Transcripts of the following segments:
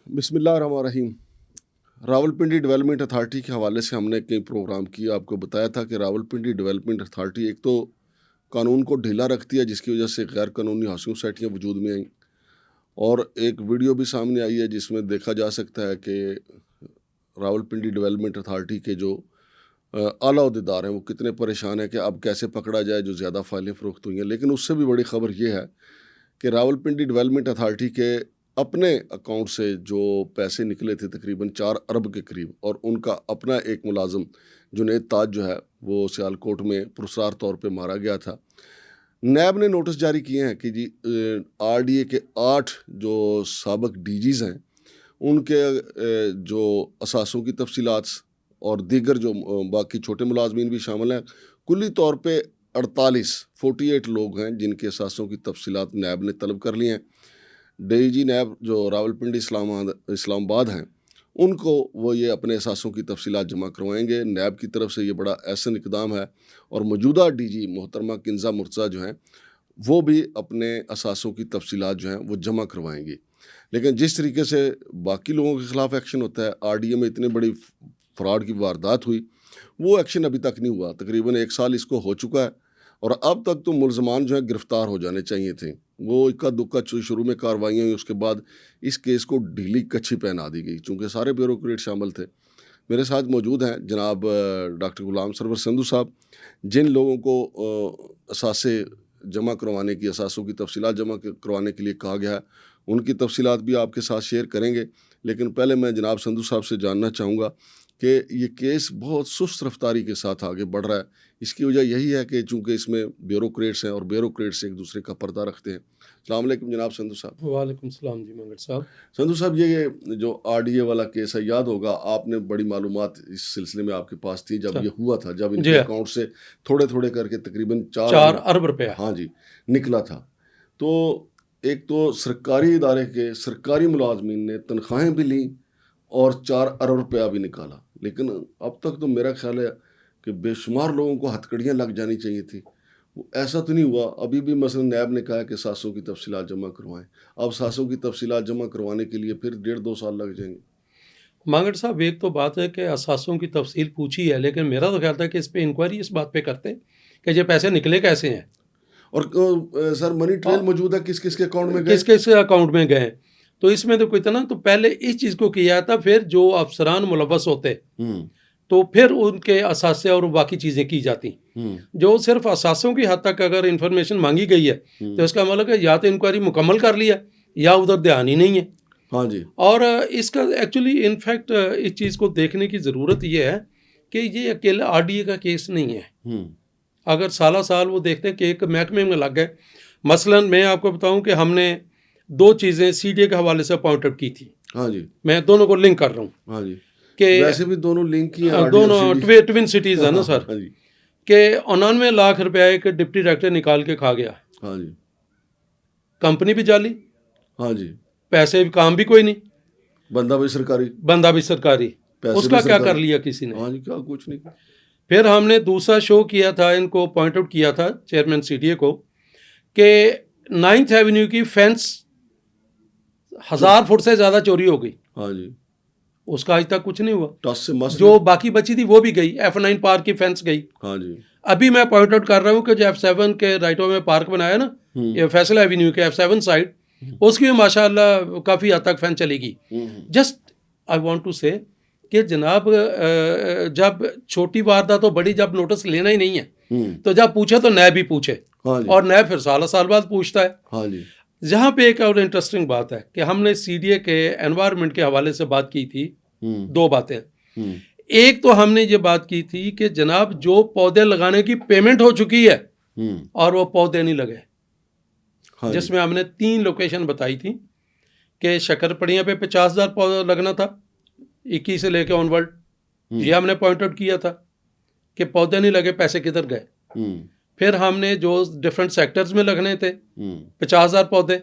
بسم اللہ الرحمن الرحیم۔ راولپنڈی ڈیولپمنٹ اتھارٹی کے حوالے سے ہم نے کئی پروگرام کیے، آپ کو بتایا تھا کہ راولپنڈی ڈیولپمنٹ اتھارٹی ایک تو قانون کو ڈھیلا رکھتی ہے جس کی وجہ سے غیر قانونی ہاؤسنگ سوسائٹیاں وجود میں آئیں، اور ایک ویڈیو بھی سامنے آئی ہے جس میں دیکھا جا سکتا ہے کہ راولپنڈی ڈیولپمنٹ اتھارٹی کے جو اعلیٰ عہدیدار ہیں وہ کتنے پریشان ہیں کہ اب کیسے پکڑا جائے جو زیادہ فائلیں فروخت ہوئی ہیں۔ لیکن اس سے بھی بڑی خبر یہ ہے کہ راولپنڈی ڈیولپمنٹ اتھارٹی کے اپنے اکاؤنٹ سے جو پیسے نکلے تھے تقریباً 4 ارب کے قریب، اور ان کا اپنا ایک ملازم جنید تاج جو ہے وہ سیالکوٹ میں پرسرار طور پہ مارا گیا تھا۔ نیب نے نوٹس جاری کیے ہیں کہ جی آر ڈی اے کے 8 جو سابق ڈی جیز ہیں ان کے جو اثاثوں کی تفصیلات اور دیگر جو باقی چھوٹے ملازمین بھی شامل ہیں، کلی طور پہ 48 لوگ ہیں جن کے اثاثوں کی تفصیلات نیب نے طلب کر لی ہیں۔ ڈی جی نیب جو راولپنڈی اسلام آباد ہیں ان کو وہ یہ اپنے اثاثوں کی تفصیلات جمع کروائیں گے۔ نیب کی طرف سے یہ بڑا احسن اقدام ہے، اور موجودہ ڈی جی محترمہ کنزہ مرتضیٰ جو ہیں وہ بھی اپنے اثاثوں کی تفصیلات جو ہیں وہ جمع کروائیں گی۔ لیکن جس طریقے سے باقی لوگوں کے خلاف ایکشن ہوتا ہے، آر ڈی اے میں اتنی بڑی فراڈ کی واردات ہوئی، وہ ایکشن ابھی تک نہیں ہوا۔ تقریباً 1 سال اس کو ہو چکا ہے، اور اب تک تو ملزمان جو ہیں گرفتار ہو جانے چاہیے تھے۔ وہ اکا دکا شروع میں کارروائیاں ہوئی، اس کے بعد اس کیس کو ڈھیلی کچھی پہنا دی گئی چونکہ سارے بیوروکریٹ شامل تھے۔ میرے ساتھ موجود ہیں جناب ڈاکٹر غلام سرور سندھو صاحب، جن لوگوں کو اثاثے جمع کروانے کی، اثاثوں کی تفصیلات جمع کروانے کے لیے کہا گیا ہے، ان کی تفصیلات بھی آپ کے ساتھ شیئر کریں گے۔ لیکن پہلے میں جناب سندھو صاحب سے جاننا چاہوں گا کہ یہ کیس بہت سست رفتاری کے ساتھ آگے بڑھ رہا ہے۔ اس کی وجہ یہی ہے کہ چونکہ اس میں بیوروکریٹس ہیں اور بیوروکریٹس ایک دوسرے کا پردہ رکھتے ہیں۔ السلام علیکم جناب سندھو صاحب۔ وعلیکم السلام جی منگر صاحب۔ سندھو صاحب، یہ جو آر ڈی اے والا کیس ہے، یاد ہوگا آپ نے بڑی معلومات اس سلسلے میں آپ کے پاس تھی جب یہ ہوا تھا، جب ان کے اکاؤنٹ سے تھوڑے تھوڑے کر کے تقریباً 4 ارب روپیہ ہاں جی نکلا تھا۔ تو ایک تو سرکاری ادارے کے سرکاری ملازمین نے تنخواہیں بھی لیں اور 4 ارب روپیہ بھی نکالا، لیکن اب تک تو میرا خیال ہے کہ بے شمار لوگوں کو ہتھکڑیاں لگ جانی چاہیے تھی۔ ایسا تو نہیں ہوا۔ ابھی بھی مثلا نیب نے کہا ہے کہ ساسوں کی تفصیلات جمع کروائیں، اب ساسوں کی تفصیلات جمع کروانے کے لیے پھر 1.5-2 سال لگ جائیں گے۔ مانگڑ صاحب، ایک تو بات ہے کہ اثاثوں کی تفصیل پوچھی ہے، لیکن میرا تو خیال تھا کہ اس پہ انکوائری اس بات پہ کرتے ہیں کہ یہ پیسے نکلے کیسے ہیں، اور سر منی ٹریل موجود ہے کس کس کے اکاؤنٹ میں گئے، کس کس اکاؤنٹ میں گئے۔ تو اس میں تو کوئی اتنا تو پہلے اس چیز کو کیا تھا، پھر جو افسران ملوث ہوتے تو پھر ان کے اثاثے اور باقی چیزیں کی جاتی۔ جو صرف اثاثوں کی حد تک اگر انفارمیشن مانگی گئی ہے تو اس کا مطلب ہے یا تو انکوائری مکمل کر لیا یا ادھر دھیان ہی نہیں ہے۔ ہاں جی۔ اور اس کا ایکچولی انفیکٹ اس چیز کو دیکھنے کی ضرورت یہ ہے کہ یہ اکیلا آر ڈی اے کا کیس نہیں ہے۔ اگر سالہ سال وہ دیکھتے ہیں کہ ایک محکمے میں لگ گئے، مثلا میں آپ کو بتاؤں کہ ہم نے 2 چیزیں سی ڈی اے کے حوالے سے اپوائنٹ اپ کی تھی۔ ہاں جی، میں دونوں کو لنک کر رہا ہوں۔ ہاں جی، کہ ویسے بھی دونوں لنک ہی ہیں، دونوں ٹوین سٹیز ہیں نا سر، کہ 99 لاکھ روپیہ ایک ڈپٹی ڈائریکٹر نکال کے کھا گیا۔ ہاں جی، کمپنی بھی جالی، ہاں جی، پیسے بھی، کام بھی کوئی نہیں، بندہ بھی سرکاری، اس کا کیا کر لیا کسی نے؟ ہاں جی، کیا کچھ نہیں۔ پھر ہم نے دوسرا شو کیا تھا، ان کو پوائنٹ آؤٹ کیا تھا چیئرمین سی ڈی اے کو، کہ 9th ایونیو کی فینس 1000 فٹ سے زیادہ چوری ہو گئی۔ ہاں جی، اس کا آج تک کچھ نہیں ہوا۔ ٹس سے مس جو باقی بچی تھی وہ بھی گئی، F9 پارک کی فینس گئی۔ ہاں جی، ابھی میں پوائنٹ آؤٹ کر رہا ہوں کہ جو F7 کے رائٹوں میں پارک بنایا نا، یہ فیصل ایونیو کے F7 سائڈ، اس کی بھی ماشاء اللہ کافی حد تک فین چلے گی۔ جسٹ آئی وانٹ ٹو سے کہ جناب جب چھوٹی واردات تو بڑی جب نوٹس لینا ہی نہیں ہے تو جب پوچھے تو نیب بھی پوچھے، اور نیب پھر سال بعد پوچھتا ہے۔ ہاں جی، جہاں پہ ایک اور انٹرسٹنگ بات ہے کہ ہم نے سی ڈی اے کے انوائرمنٹ کے حوالے سے بات کی تھی، 2 باتیں۔ ایک تو ہم نے یہ بات کی تھی کہ جناب جو پودے لگانے کی پیمنٹ ہو چکی ہے اور وہ پودے نہیں لگے، جس میں ہم نے 3 لوکیشن بتائی تھی کہ شکر پڑیاں پہ 50,000 پودا لگنا تھا 21 سے لے کے آن ورڈ، یہ ہم نے پوائنٹ آؤٹ کیا تھا کہ پودے نہیں لگے، پیسے کدھر گئے۔ پھر ہم نے جو ڈفرینٹ سیکٹرز میں لگنے تھے 50,000 پودے،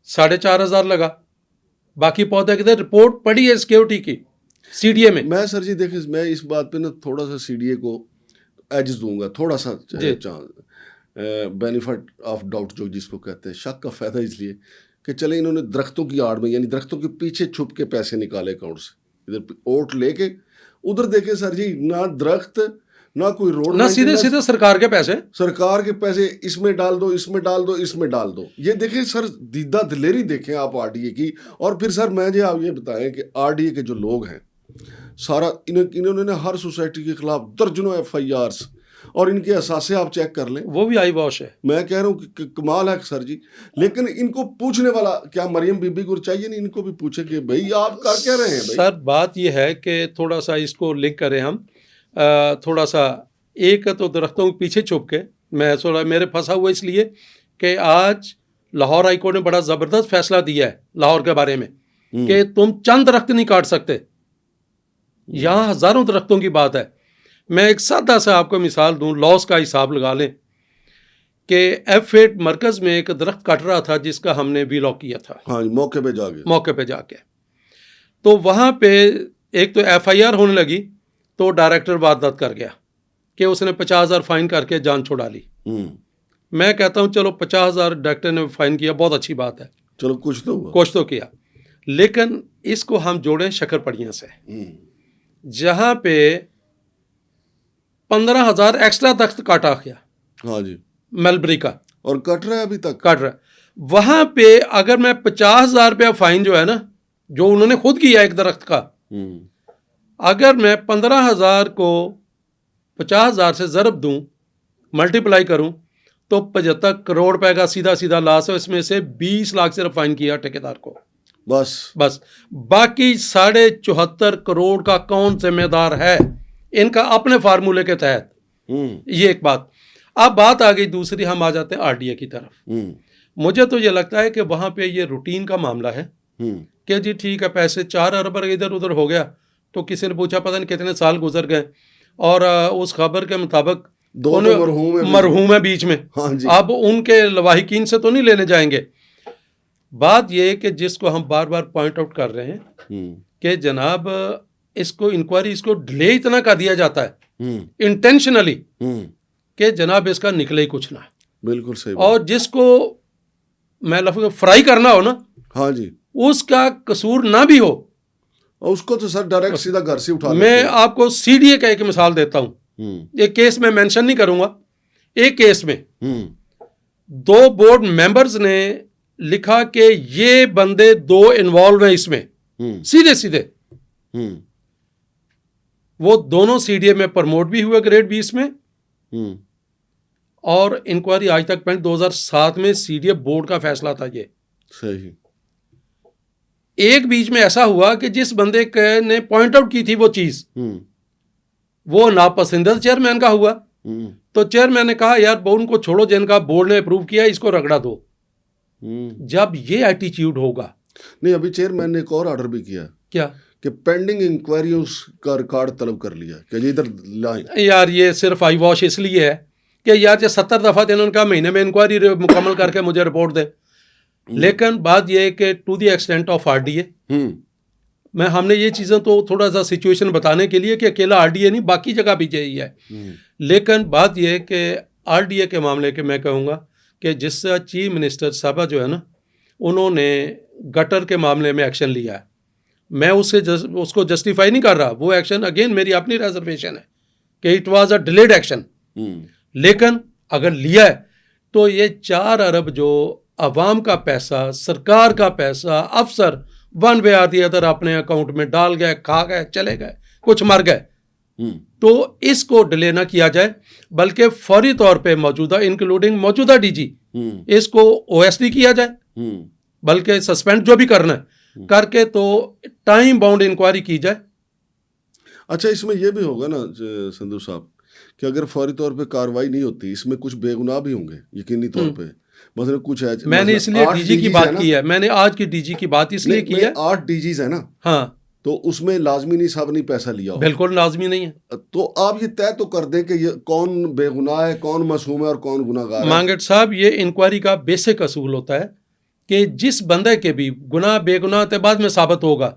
4,500 لگا، باقی پودے کدھر؟ رپورٹ پڑی ہے سیکیورٹی کی سی ڈی اے میں۔ میں سر جی دیکھیں، میں اس بات پہ نا تھوڑا سا سی ڈی اے کو ایجز دوں گا، تھوڑا سا بینیفٹ آف ڈاؤٹ جو جس کو کہتے ہیں، شک کا فائدہ اس لیے کہ چلے انہوں نے درختوں کی آڑ میں یعنی درختوں کے پیچھے چھپ کے پیسے نکالے اکاؤنٹ سے, ادھر ووٹ لے کے ادھر دیکھیں سر جی نہ درخت نہ کوئی روڈ, نہ سیدھے سیدھے سرکار کے پیسے, سرکار کے پیسے اس میں ڈال دو, اس میں ڈال دو, اس میں ڈال دو. یہ دیکھیں سر دیدہ دلیری دیکھیں آپ آر ڈی اے کی. اور پھر سر میں جو آپ یہ بتائیں کہ آر ڈی اے کے جو لوگ ہیں سارا انہوں نے ہر سوسائٹی کے خلاف درجنوں ایف آئی آرس اور ان کے اثاثے آپ چیک کر لیں, وہ بھی آئی واش ہے. میں کہہ رہا ہوں کہ کمال ہے سر جی. لیکن ان کو پوچھنے والا کیا مریم بی بی کو چاہیے نہیں ان کو بھی پوچھے کہ بھئی آپ کر کیا رہے ہیں بھئی. سر بات یہ ہے کہ تھوڑا سا اس کو لنک کریں ہم, تھوڑا سا ایک تو درختوں کے پیچھے چھپ کے میں تھوڑا میرے پھنسا ہوا اس لیے کہ آج لاہور ہائی کورٹ نے بڑا زبردست فیصلہ دیا ہے لاہور کے بارے میں کہ تم چند درخت نہیں کاٹ سکتے, یہاں ہزاروں درختوں کی بات ہے. میں ایک سادہ سا آپ کو مثال دوں, لاس کا حساب لگا لیں کہ F8 مرکز میں ایک درخت کٹ رہا تھا جس کا ہم نے ویلاگ کیا تھا. ہاں موقع پہ جا کے تو وہاں پہ ایک تو ایف آئی آر ہونے لگی تو ڈائریکٹر واردات کر گیا کہ اس نے 50,000 فائن کر کے جان چھڑا لی. میں کہتا ہوں چلو 50,000 ڈائریکٹر نے فائن کیا, بہت اچھی بات ہے, چلو کچھ تو کیا. لیکن اس کو ہم جوڑیں شکر پڑیاں سے جہاں پہ 15,000 ایکسٹرا درخت کاٹا گیا. ہاں جی, ملبری کا, اور کٹ رہا ہے ابھی تک کٹ رہا ہے. وہاں پہ اگر میں 50,000 روپیہ فائن جو ہے نا جو انہوں نے خود کیا ایک درخت کا, اگر میں 15,000 کو 50,000 سے ضرب دوں ملٹی پلائی کروں تو 75 کروڑ روپے کا سیدھا سیدھا لاس ہے. اس میں سے 20 لاکھ صرف فائن کیا ٹھیکیدار کو, بس باقی 74.5 کروڑ کا کون ذمہ دار ہے ان کا اپنے فارمولے کے تحت. یہ ایک بات. اب بات آ گئی دوسری, ہم آ جاتے ہیں آر ڈی اے کی طرف. مجھے تو یہ لگتا ہے کہ وہاں پہ یہ روٹین کا معاملہ ہے کہ جی ٹھیک ہے پیسے 4 ارب ادھر ادھر ہو گیا تو کسی نے پوچھا پتہ نہیں کتنے سال گزر گئے اور اس خبر کے مطابق مرحوم ہے بیچ میں. اب ان کے لواحقین سے تو نہیں لینے جائیں گے. بات یہ ہے کہ جس کو ہم بار بار پوائنٹ آؤٹ کر رہے ہیں کہ جناب اس کو انکوائری اس کو ڈیلے اتنا کر دیا جاتا ہے انٹینشنلی کہ جناب اس کا نکلے ہی کچھ نہ. بالکل صحیح. اور جس کو میں لفظ فرائی کرنا ہو نا, ہاں جی, اس کا قصور نہ بھی ہو, اس کو تو سر ڈائریکٹ سیدھا گھر سے اٹھا. میں آپ کو سی ڈی اے کا ایک مثال دیتا ہوں. ایک کیس میں مینشن نہیں کروں گا. ایک کیس میں 2 بورڈ ممبرز نے لکھا کہ یہ بندے 2 انوالو ہیں اس میں, سیدھے وہ دونوں سی ڈی اے میں پرموٹ بھی ہوئے گریڈ 20 میں, اور انکوائری آج تک 2007 میں سی ڈی اے بورڈ کا فیصلہ تھا. یہ صحیح. ایک بیچ میں ایسا ہوا کہ جس بندے نے پوائنٹ آؤٹ کی تھی وہ چیز وہ ناپسندیدہ چیئرمین کا ہوا, تو چیئرمین نے کہا یار ان کو چھوڑو جن کا بورڈ نے اپروو کیا اس کو رگڑا دو. جب یہ ایٹیچیوڈ ہوگا. نہیں, ابھی چیئرمین نے ایک اور آرڈر بھی کیا. کیا کہ پینڈنگ انکوائری اس کا ریکارڈ طلب کر لیا کہ ادھر لائیں. یار یہ صرف آئی واش اس لیے ہے کہ یار 70 دفعہ انہوں نے کہا مہینے میں انکوائری مکمل کر کے مجھے رپورٹ دے. لیکن بات یہ ہے کہ to the extent of R D A ہم نے یہ چیزیں تو تھوڑا سا سچویشن بتانے کے لیے کہ اکیلا آر ڈی اے نہیں باقی جگہ بھی یہی ہے. لیکن بات یہ ہے کہ آر ڈی اے کے معاملے کے میں کہوں گا کہ جس سے چیف منسٹر صاحبہ جو ہے نا انہوں نے گٹر کے معاملے میں ایکشن لیا ہے, میں اس کو جسٹیفائی نہیں کر رہا. وہ ایکشن اگین میری اپنی ریزرویشن ہے کہ it was a delayed action, لیکن اگر لیا ہے تو یہ 4 ارب جو عوام کا پیسہ, سرکار کا پیسہ, افسر ون وے آتی ادھر اپنے اکاؤنٹ میں ڈال گئے, کھا گئے, چلے گئے, کچھ مر گئے. تو اس کو ڈیلے نہ کیا جائے بلکہ فوری طور پہ موجودہ انکلوڈنگ موجودہ ڈی جی اس کو او ایس ڈی کیا جائے, بلکہ سسپینڈ جو بھی کرنا ہے کر کے تو ٹائم باؤنڈ انکوائری کی جائے. اچھا, اس میں یہ بھی ہوگا نا سندھو صاحب کہ اگر فوری طور پہ کاروائی نہیں ہوتی اس میں کچھ بے گناہ بھی ہوں گے یقینی طور پہ. مثلا کچھ ہے, میں نے اس لیے ڈی جی کی بات کی ہے, میں نے آج کی ڈی جی کی بات اس لیے کی ہے. 8 ڈی جیز ہے نا, ہاں, تو اس میں لازمی نہیں صاحب نہیں پیسہ لیا ہو. بالکل لازمی نہیں ہے. تو آپ یہ طے تو کر دیں کہ یہ کون بے گناہ ہے, کون معصوم ہے اور کون گناہ گار ہے. مانگٹ صاحب, یہ انکوائری کا بیسک اصول ہوتا ہے کہ جس بندے کے بھی گناہ بے گناہ کے بعد میں ثابت ہوگا,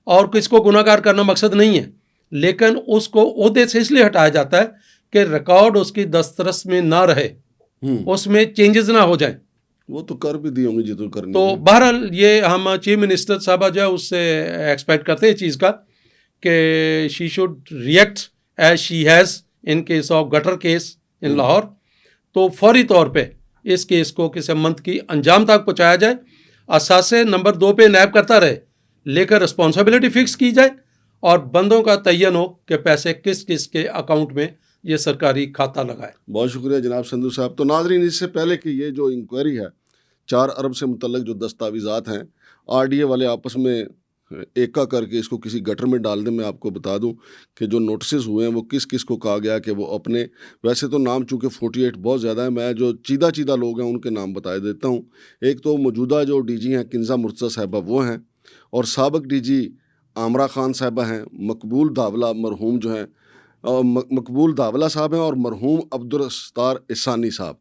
اور کس کو گناہ گار کرنا مقصد نہیں ہے, لیکن اس کو عہدے سے اس لیے ہٹایا جاتا ہے کہ ریکارڈ اس کی دسترس میں نہ رہے, اس میں چینجز نہ ہو جائیں, وہ تو کر بھی دی ہوں گی جی تو کرنی تو ہے۔ بہرحال یہ ہم چیف منسٹر صاحبہ جو ہے اس سے ایکسپیکٹ کرتے ہیں چیز کا کہ she should react as she has in case of gutter case ان لاہور. تو فوری طور پہ اس کیس کو کسی منتھ کی انجام تک پہنچایا جائے. اثاثے نمبر 2 پہ نیب کرتا رہے لے کر رسپانسبلٹی فکس کی جائے اور بندوں کا تعین ہو کہ پیسے کس کس کے اکاؤنٹ میں یہ سرکاری کھاتہ لگائے. بہت شکریہ جناب سندھو صاحب. تو ناظرین اس سے پہلے کہ یہ جو انکوائری ہے 4 ارب سے متعلق جو دستاویزات ہیں آر ڈی اے والے آپس میں ایکا کر کے اس کو کسی گٹر میں ڈال دیں، میں آپ کو بتا دوں کہ جو نوٹسز ہوئے ہیں وہ کس کس کو کہا گیا کہ وہ اپنے، ویسے تو نام چونکہ 48 بہت زیادہ ہے، میں جو چیدہ لوگ ہیں ان کے نام بتا دیتا ہوں. ایک تو موجودہ جو ڈی جی ہیں کنزا مرتضیٰ صاحبہ وہ ہیں، اور سابق ڈی جی عامرہ خان صاحبہ ہیں، مقبول داولہ مرحوم جو ہیں، مقبول داولہ صاحب ہیں، اور مرحوم عبدالستار احسانی صاحب.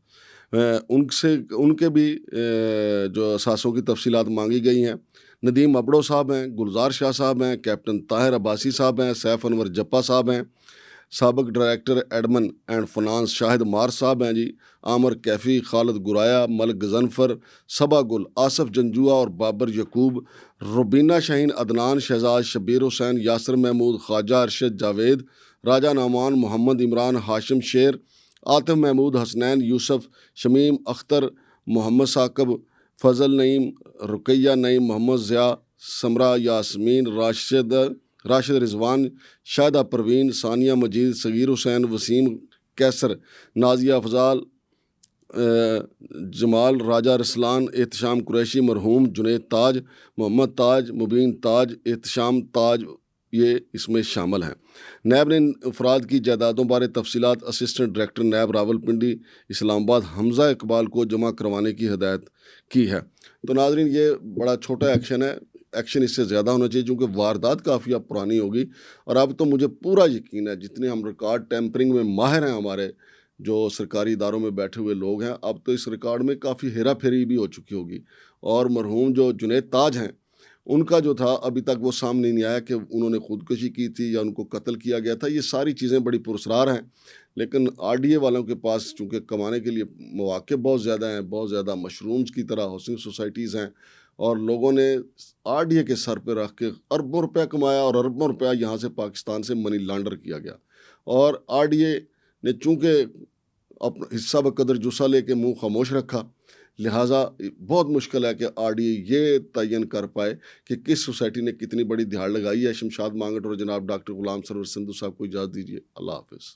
ان کے بھی جو اثاثوں کی تفصیلات مانگی گئی ہیں. ندیم ابڑو صاحب ہیں، گلزار شاہ صاحب ہیں، کیپٹن طاہر عباسی صاحب ہیں، سیف انور جپا صاحب ہیں، سابق ڈائریکٹر ایڈمن اینڈ فنانس شاہد مار صاحب ہیں جی، عامر کیفی، خالد گرایا، ملک غضنفر، صبا گل، آصف جنجوعہ اور بابر یعقوب، ربینہ شاہین، عدنان شہزاد، شبیر حسین، یاسر محمود، خواجہ ارشد جاوید، راجہ نعمان، محمد عمران، ہاشم شیر، عاطف محمود، حسنین یوسف، شمیم اختر، محمد ثاقب، فضل نعیم، رقیہ نعیم، محمد ضیاء، سمرہ یاسمین، راشد رضوان، شاہدہ پروین، ثانیہ مجید، صغیر حسین، وسیم کیسر، نازیہ افضال، جمال راجہ رسلان، احتشام قریشی، مرحوم جنید تاج، محمد تاج، مبین تاج، احتشام تاج، یہ اس میں شامل ہیں. نیب نے ان افراد کی جائیدادوں بارے تفصیلات اسسٹنٹ ڈائریکٹر نیب راولپنڈی اسلام آباد حمزہ اقبال کو جمع کروانے کی ہدایت کی ہے. تو ناظرین یہ بڑا چھوٹا ایکشن ہے، ایکشن اس سے زیادہ ہونا چاہیے چونکہ واردات کافی اب پرانی ہوگی. اور اب تو مجھے پورا یقین ہے جتنے ہم ریکارڈ ٹیمپرنگ میں ماہر ہیں ہمارے جو سرکاری اداروں میں بیٹھے ہوئے لوگ ہیں، اب تو اس ریکارڈ میں کافی ہیرا پھیری بھی ہو چکی ہوگی. اور مرحوم جو جنید تاج ہیں ان کا جو تھا ابھی تک وہ سامنے نہیں آیا کہ انہوں نے خودکشی کی تھی یا ان کو قتل کیا گیا تھا. یہ ساری چیزیں بڑی پراسرار ہیں، لیکن آر ڈی اے والوں کے پاس چونکہ کمانے کے لیے مواقع بہت زیادہ ہیں، بہت زیادہ مشرومز کی طرح ہاؤسنگ سوسائٹیز ہیں، اور لوگوں نے آر ڈی اے کے سر پہ رکھ کے اربوں روپیہ کمایا اور اربوں روپیہ یہاں سے پاکستان سے منی لانڈر کیا گیا. اور آر ڈی اے نے چونکہ اپنا حصہ بقدر جسا لے کے منہ خاموش رکھا، لہٰذا بہت مشکل ہے کہ آر ڈی اے یہ تعین کر پائے کہ کس سوسائٹی نے کتنی بڑی دہاڑ لگائی ہے. شمشاد مانگٹ اور جناب ڈاکٹر غلام سرور سندھو صاحب کو اجازت دیجیے. اللہ حافظ.